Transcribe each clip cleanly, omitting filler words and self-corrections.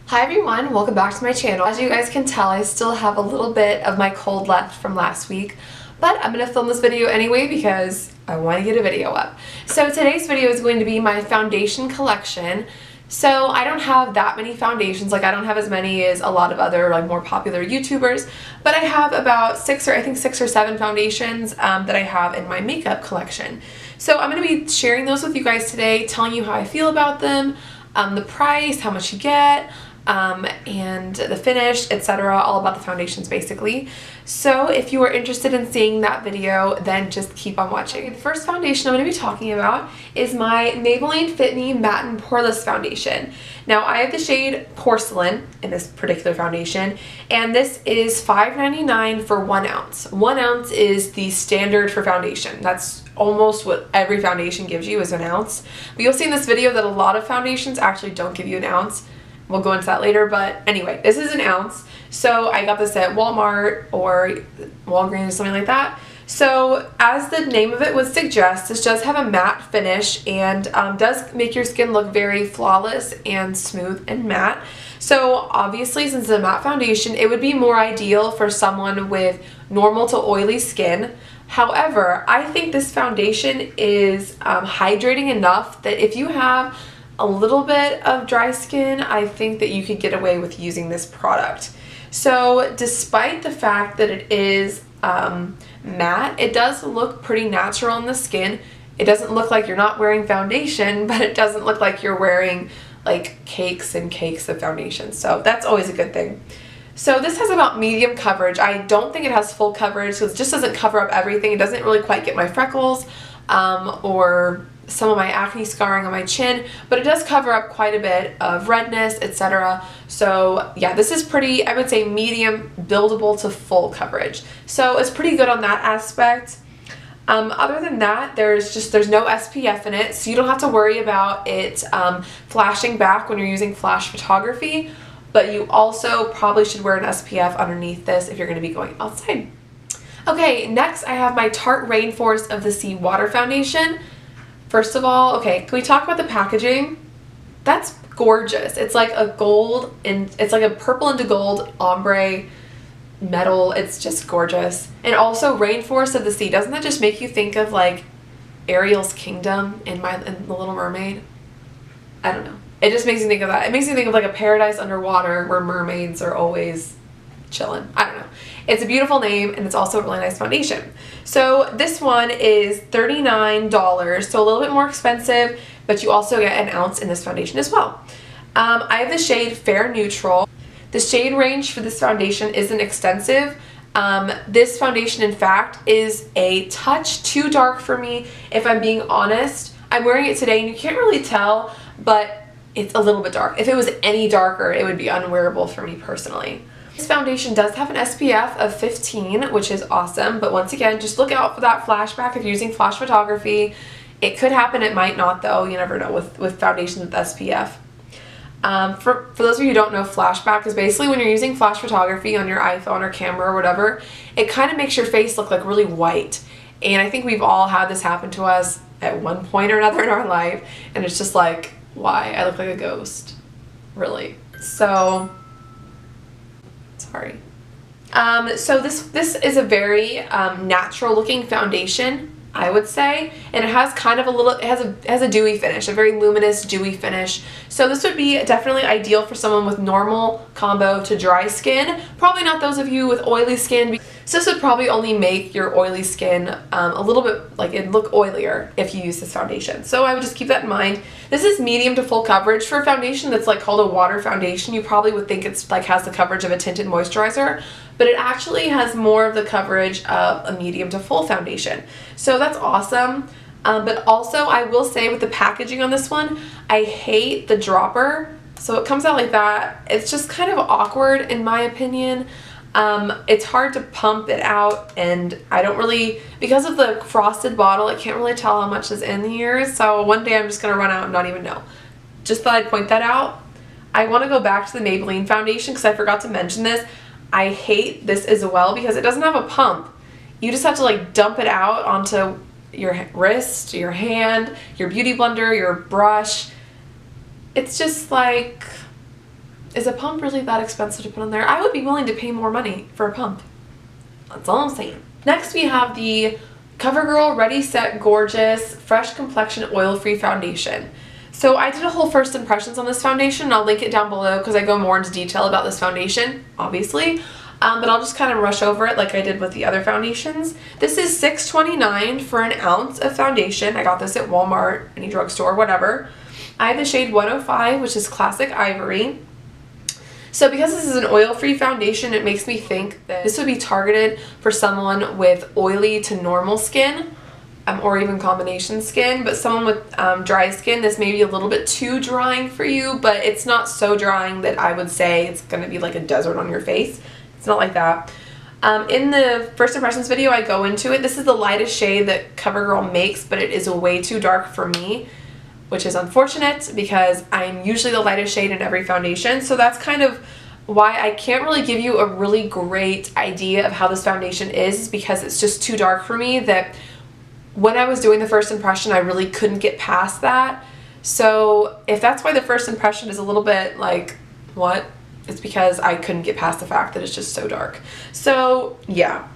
Hi everyone, welcome back to my channel. As you guys can tell, I still have a little bit of my cold left from last week, but I'm going to film this video anyway because I want to get a video up. So today's video is going to be my foundation collection. So I don't have that many foundations, like I don't have as many as a lot of other like more popular YouTubers, but I have about six or seven foundations that I have in my makeup collection. So I'm going to be sharing those with you guys today, telling you how I feel about them, the price, how much you get, and the finish, etc. All about the foundations basically. So if you are interested in seeing that video, then just keep on watching. Okay, the first foundation I'm going to be talking about is my Maybelline Fit Me Matte and Poreless Foundation. Now I have the shade Porcelain in this particular foundation, and this is $5.99 for 1 ounce. 1 ounce is the standard for foundation. That's almost what every foundation gives you is 1 ounce. But you'll see in this video that a lot of foundations actually don't give you 1 ounce. We'll go into that later, but anyway, this is 1 ounce. So I got this at Walmart or Walgreens or something like that. So as the name of it would suggest, this does have a matte finish and does make your skin look very flawless and smooth and matte. So obviously, since it's a matte foundation, it would be more ideal for someone with normal to oily skin. However, I think this foundation is hydrating enough that if you have a little bit of dry skin, I think that you could get away with using this product. So despite the fact that it is matte, it does look pretty natural on the skin. It doesn't look like you're not wearing foundation, but it doesn't look like you're wearing like cakes and cakes of foundation. So that's always a good thing. So this has about medium coverage. I don't think it has full coverage because it just doesn't cover up everything. It doesn't really quite get my freckles or some of my acne scarring on my chin, but it does cover up quite a bit of redness, etc. So yeah, this is pretty, I would say medium buildable to full coverage. So it's pretty good on that aspect. Other than that, there's no SPF in it, so you don't have to worry about it flashing back when you're using flash photography, but you also probably should wear an SPF underneath this if you're going to be going outside. Okay, next I have my Tarte Rainforest of the Sea Water Foundation. First of all, okay, can we talk about the packaging? That's gorgeous. It's like a gold and it's like a purple into gold ombre metal. It's just gorgeous. And also Rainforest of the Sea. Doesn't that just make you think of like Ariel's kingdom in The Little Mermaid? I don't know. It just makes me think of that. It makes me think of like a paradise underwater where mermaids are always chilling. I don't know. It's a beautiful name and it's also a really nice foundation. So this one is $39, so a little bit more expensive, but you also get 1 ounce in this foundation as well. I have the shade Fair Neutral. The shade range for this foundation isn't extensive. This foundation, in fact, is a touch too dark for me, if I'm being honest. I'm wearing it today and you can't really tell, but it's a little bit dark. If it was any darker, it would be unwearable for me personally. This foundation does have an SPF of 15, which is awesome, but once again, just look out for that flashback if you're using flash photography. It could happen, it might not though, you never know with foundations with SPF. For those of you who don't know, flashback is basically when you're using flash photography on your iPhone or camera or whatever, it kind of makes your face look like really white. And I think we've all had this happen to us at one point or another in our life, and it's just like, why? I look like a ghost. Really. So sorry. So this is a very natural looking foundation, I would say, and it has kind of it has a dewy finish, a very luminous dewy finish. So this would be definitely ideal for someone with normal combo to dry skin. Probably not those of you with oily skin. So this would probably only make your oily skin a little bit, like it'd look oilier if you use this foundation. So I would just keep that in mind. This is medium to full coverage. For a foundation that's like called a water foundation, you probably would think it's like has the coverage of a tinted moisturizer, but it actually has more of the coverage of a medium to full foundation. So that's awesome. But also I will say with the packaging on this one, I hate the dropper. So it comes out like that. It's just kind of awkward in my opinion. It's hard to pump it out, and I don't really, because of the frosted bottle, I can't really tell how much is in here, so one day I'm just going to run out and not even know. Just thought I'd point that out. I want to go back to the Maybelline foundation because I forgot to mention this. I hate this as well because it doesn't have a pump. You just have to like dump it out onto your wrist, your hand, your beauty blender, your brush. It's just like, is a pump really that expensive to put on there? I would be willing to pay more money for a pump. That's all I'm saying. Next we have the CoverGirl Ready Set Gorgeous Fresh Complexion Oil-Free Foundation. So I did a whole first impressions on this foundation, and I'll link it down below because I go more into detail about this foundation, obviously. But I'll just kind of rush over it like I did with the other foundations. This is $6.29 for an ounce of foundation. I got this at Walmart, any drugstore, whatever. I have the shade 105, which is Classic Ivory. So because this is an oil-free foundation, it makes me think that this would be targeted for someone with oily to normal skin, or even combination skin. But someone with dry skin, this may be a little bit too drying for you, but it's not so drying that I would say it's going to be like a desert on your face. It's not like that. In the first impressions video, I go into it. This is the lightest shade that CoverGirl makes, but it is way too dark for me, which is unfortunate because I'm usually the lightest shade in every foundation. So that's kind of why I can't really give you a really great idea of how this foundation is, because it's just too dark for me. That when I was doing the first impression, I really couldn't get past that. So if that's why the first impression is a little bit like, what? It's because I couldn't get past the fact that it's just so dark. So yeah.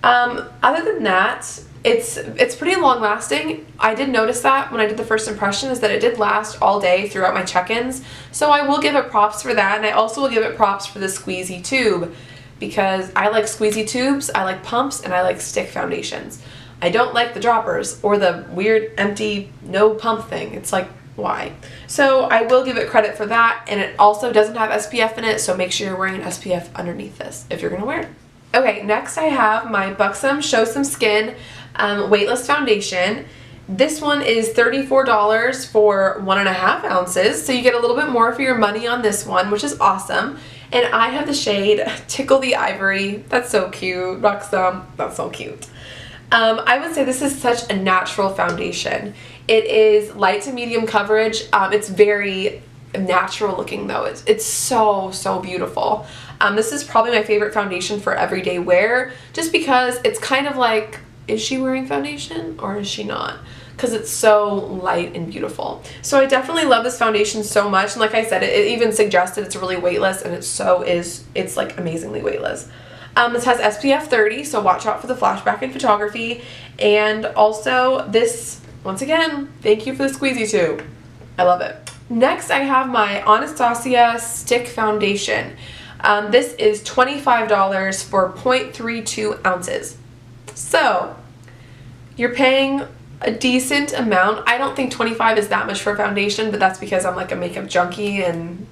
Other than that, it's pretty long lasting. I did notice that when I did the first impression, is that it did last all day throughout my check-ins. So I will give it props for that, and I also will give it props for the squeezy tube, because I like squeezy tubes, I like pumps, and I like stick foundations. I don't like the droppers or the weird empty no pump thing. It's like, why? So I will give it credit for that, and it also doesn't have SPF in it, so make sure you're wearing an SPF underneath this if you're gonna wear it. Okay, next I have my BUXOM Show Some Skin Weightless Foundation. This one is $34 for 1.5 ounces, so you get a little bit more for your money on this one, which is awesome. And I have the shade Tickle the Ivory. That's so cute. BUXOM, that's so cute. I would say this is such a natural foundation. It is light to medium coverage. It's very natural looking though. It's so beautiful. This is probably my favorite foundation for everyday wear, just because it's kind of like, is she wearing foundation or is she not? Because it's so light and beautiful. So I definitely love this foundation so much, and like I said, it even suggested it's really weightless, and it's like amazingly weightless. This has SPF 30, so watch out for the flashback in photography. And also this, once again, thank you for the squeezy tube. I love it. Next I have my Anastasia Stick Foundation. This is $25 for 0.32 ounces. So you're paying a decent amount. I don't think 25 is that much for a foundation, but that's because I'm like a makeup junkie, and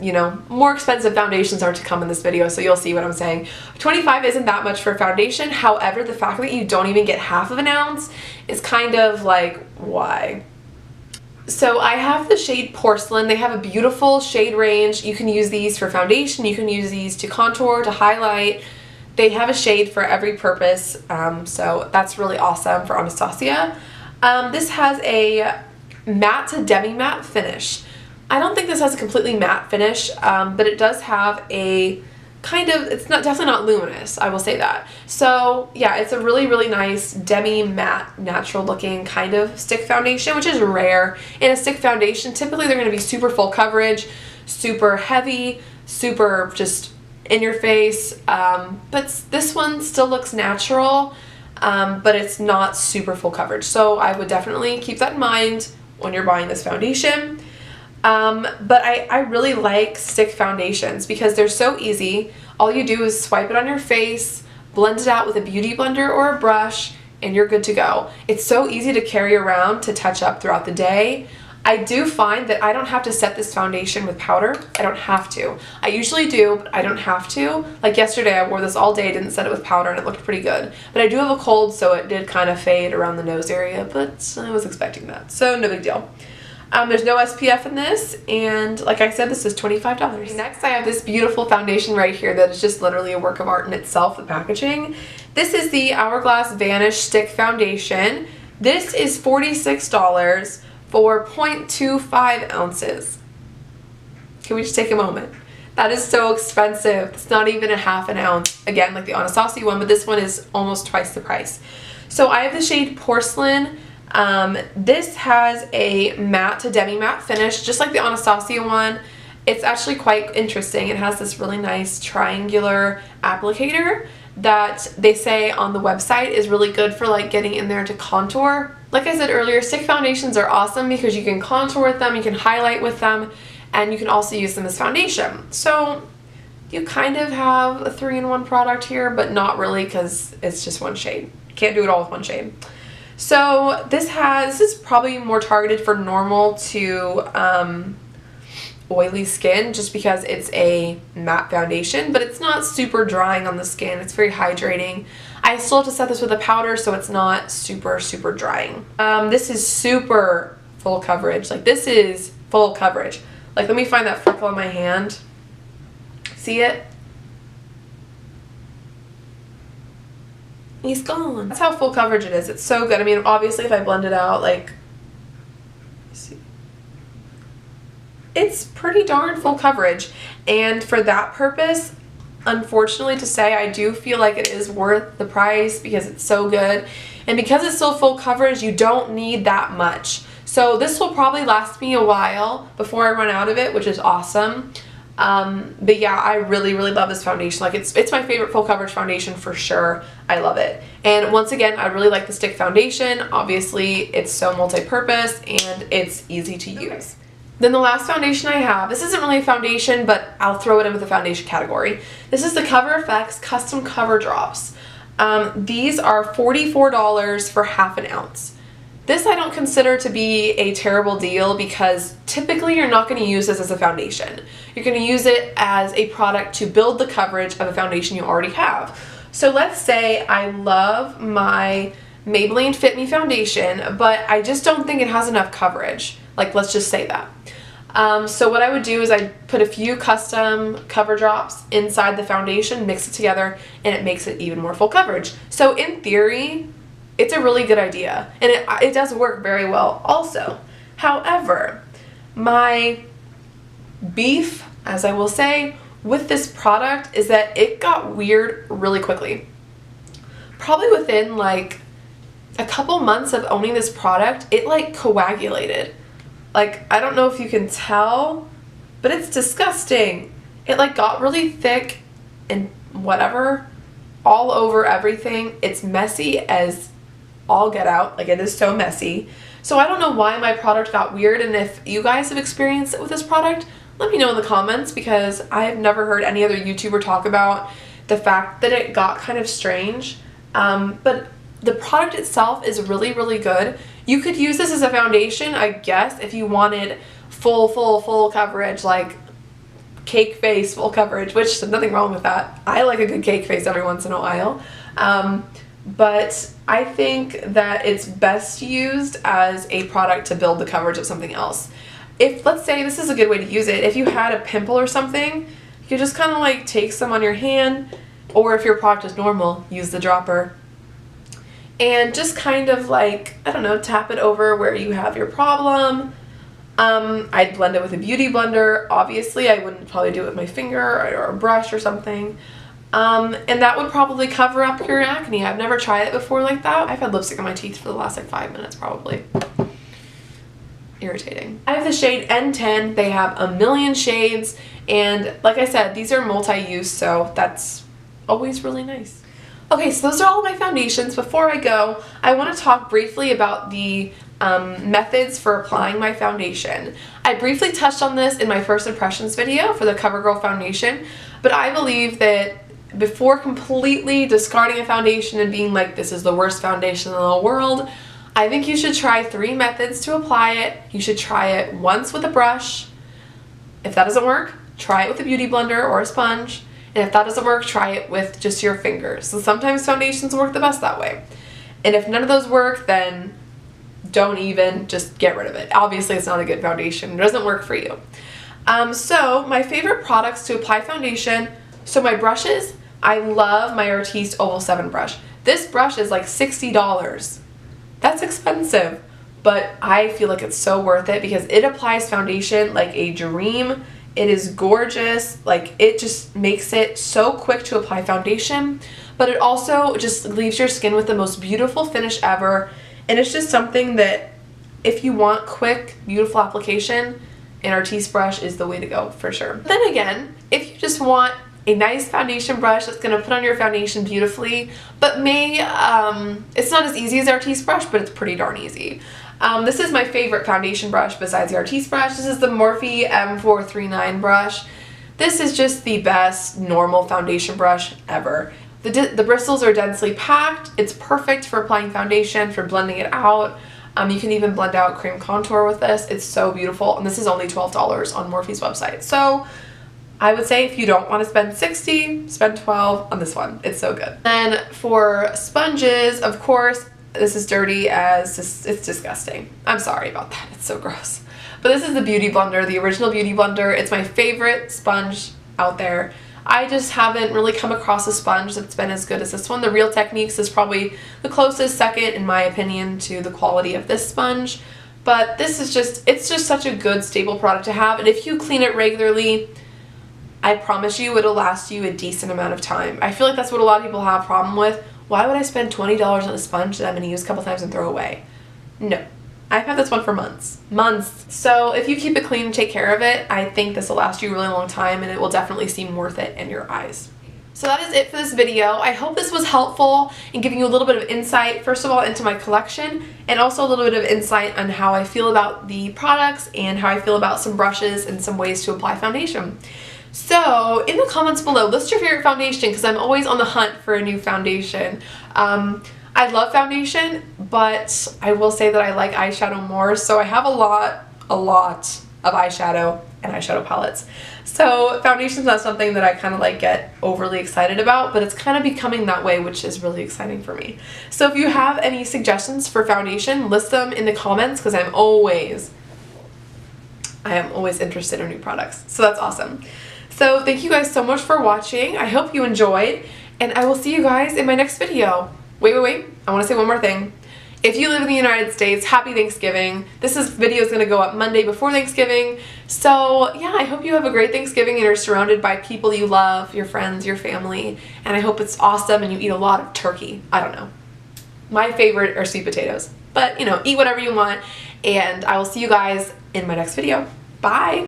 you know, more expensive foundations are to come in this video, so you'll see what I'm saying. 25 isn't that much for a foundation. However, the fact that you don't even get half of an ounce is kind of like, why? So I have the shade Porcelain. They have a beautiful shade range. You can use these for foundation, you can use these to contour, to highlight. They have a shade for every purpose, so that's really awesome for Anastasia. This has a matte to demi-matte finish. I don't think this has a completely matte finish, but it does have a kind of, it's not, definitely not luminous, I will say that. So yeah, it's a really nice demi-matte, natural looking kind of stick foundation, which is rare. In a stick foundation, typically they're going to be super full coverage, super heavy, super just in your face, but this one still looks natural, but it's not super full coverage. So I would definitely keep that in mind when you're buying this foundation. But I really like stick foundations because they're so easy. All you do is swipe it on your face, blend it out with a beauty blender or a brush, and you're good to go. It's so easy to carry around to touch up throughout the day. I do find that I don't have to set this foundation with powder. I don't have to. I usually do, but I don't have to. Like yesterday, I wore this all day, didn't set it with powder, and it looked pretty good. But I do have a cold, so it did kind of fade around the nose area, but I was expecting that, so no big deal. There's no SPF in this, and like I said, this is $25. Next, I have this beautiful foundation right here that is just literally a work of art in itself, the packaging. This is the Hourglass Vanish Stick Foundation. This is $46 for 0.25 ounces. Can we just take a moment? That is so expensive. It's not even a half an ounce. Again, like the Anastasia one, but this one is almost twice the price. So I have the shade Porcelain. This has a matte to demi-matte finish, just like the Anastasia one. It's actually quite interesting. It has this really nice triangular applicator that they say on the website is really good for like getting in there to contour. Like I said earlier, stick foundations are awesome because you can contour with them, you can highlight with them, and you can also use them as foundation. So you kind of have a 3-in-1 product here, but not really because it's just one shade. You can't do it all with one shade. So this is probably more targeted for normal to oily skin, just because it's a matte foundation, but it's not super drying on the skin. It's very hydrating. I still have to set this with a powder, so it's not super drying. This is super full coverage. Like, this is full coverage. Like, let me find that freckle on my hand. See it? He's gone. That's how full coverage it is. It's so good. I mean, obviously if I blend it out, like, see, it's pretty darn full coverage. And for that purpose, unfortunately to say, I do feel like it is worth the price because it's so good. And because it's still full coverage, you don't need that much. So this will probably last me a while before I run out of it, which is awesome. But yeah, I really love this foundation. Like, it's my favorite full coverage foundation for sure. I love it. And once again, I really like the stick foundation. Obviously, it's so multi-purpose and it's easy to use. Then the last foundation I have, this isn't really a foundation, but I'll throw it in with the foundation category. This is the COVERFX Custom Cover Drops. These are $44 for ½ an ounce. This I don't consider to be a terrible deal because typically you're not going to use this as a foundation. You're going to use it as a product to build the coverage of a foundation you already have. So let's say I love my Maybelline Fit Me foundation, but I just don't think it has enough coverage. Like, let's just say that. So what I would do is I'd put a few custom cover drops inside the foundation, mix it together, and it makes it even more full coverage. So in theory, it's a really good idea, and it does work very well also. However, my beef, as I will say, with this product is that it got weird really quickly. Probably within like a couple months of owning this product, it like coagulated. Like, I don't know if you can tell, but it's disgusting. It like got really thick and whatever all over everything. It's messy as all get out. Like, it is so messy. So I don't know why my product got weird, and if you guys have experienced it with this product, let me know in the comments, because I have never heard any other YouTuber talk about the fact that it got kind of strange. But the product itself is really good. You could use this as a foundation, I guess, if you wanted full coverage, like cake face full coverage, which there's nothing wrong with that. I like a good cake face every once in a while. But I think that it's best used as a product to build the coverage of something else. If, let's say, this is a good way to use it, if you had a pimple or something, you could just kind of like take some on your hand, or if your product is normal, use the dropper. And just kind of like, I don't know, tap it over where you have your problem. I'd blend it with a beauty blender. Obviously, I wouldn't probably do it with my finger or a brush or something. And that would probably cover up your acne. I've never tried it before like that. I've had lipstick on my teeth for the last like 5 minutes probably. Irritating. I have the shade N10. They have a million shades, and like I said, these are multi-use, so that's always really nice. Okay, so those are all my foundations. Before I go, I want to talk briefly about the methods for applying my foundation. I briefly touched on this in my first impressions video for the CoverGirl foundation, but I believe that before completely discarding a foundation and being like, this is the worst foundation in the world, I think you should try 3 methods to apply it. You should try it once with a brush. If that doesn't work, try it with a beauty blender or a sponge. And if that doesn't work, try it with just your fingers. So sometimes foundations work the best that way. And if none of those work, then don't even, just get rid of it. Obviously, it's not a good foundation. It doesn't work for you. So my favorite products to apply foundation, so my brushes, I love my ARTIS Oval 7 brush. This brush is like $60. That's expensive, but I feel like it's so worth it because it applies foundation like a dream. It is gorgeous. Like, it just makes it so quick to apply foundation, but it also just leaves your skin with the most beautiful finish ever. And it's just something that if you want quick, beautiful application, an ARTIS brush is the way to go for sure. Then again, if you just want a nice foundation brush that's going to put on your foundation beautifully, but it's not as easy as ARTIS brush, but it's pretty darn easy. This is my favorite foundation brush besides the ARTIS brush. This is the MORPHE M439 brush. This is just the best normal foundation brush ever. The bristles are densely packed. It's perfect for applying foundation, for blending it out. You can even blend out cream contour with this. It's so beautiful, and this is only $12 on Morphe's website. So I would say if you don't want to spend $60, spend $12 on this one. It's so good. Then for sponges, of course, this is dirty as it's disgusting. I'm sorry about that. It's so gross. But this is the Beauty Blender, the original Beauty Blender. It's my favorite sponge out there. I just haven't really come across a sponge that's been as good as this one. The Real Techniques is probably the closest second, in my opinion, to the quality of this sponge. But this is it's just such a good staple product to have. And if you clean it regularly, I promise you it'll last you a decent amount of time. I feel like that's what a lot of people have a problem with. Why would I spend $20 on a sponge that I'm going to use a couple times and throw away? No. I've had this one for months. So if you keep it clean and take care of it, I think this will last you a really long time, and it will definitely seem worth it in your eyes. So that is it for this video. I hope this was helpful in giving you a little bit of insight, first of all, into my collection, and also a little bit of insight on how I feel about the products and how I feel about some brushes and some ways to apply foundation. So in the comments below, list your favorite foundation, because I'm always on the hunt for a new foundation. I love foundation, but I will say that I like eyeshadow more, so I have a lot of eyeshadow and eyeshadow palettes. So foundation's not something that I kind of like get overly excited about, but it's kind of becoming that way, which is really exciting for me. So if you have any suggestions for foundation, list them in the comments, because I am always interested in new products. So that's awesome. So thank you guys so much for watching. I hope you enjoyed, and I will see you guys in my next video. Wait. I want to say one more thing. If you live in the United States, happy Thanksgiving. This video is going to go up Monday before Thanksgiving. So yeah, I hope you have a great Thanksgiving and you're surrounded by people you love, your friends, your family. And I hope it's awesome and you eat a lot of turkey. I don't know. My favorite are sweet potatoes. But, you know, eat whatever you want. And I will see you guys in my next video. Bye!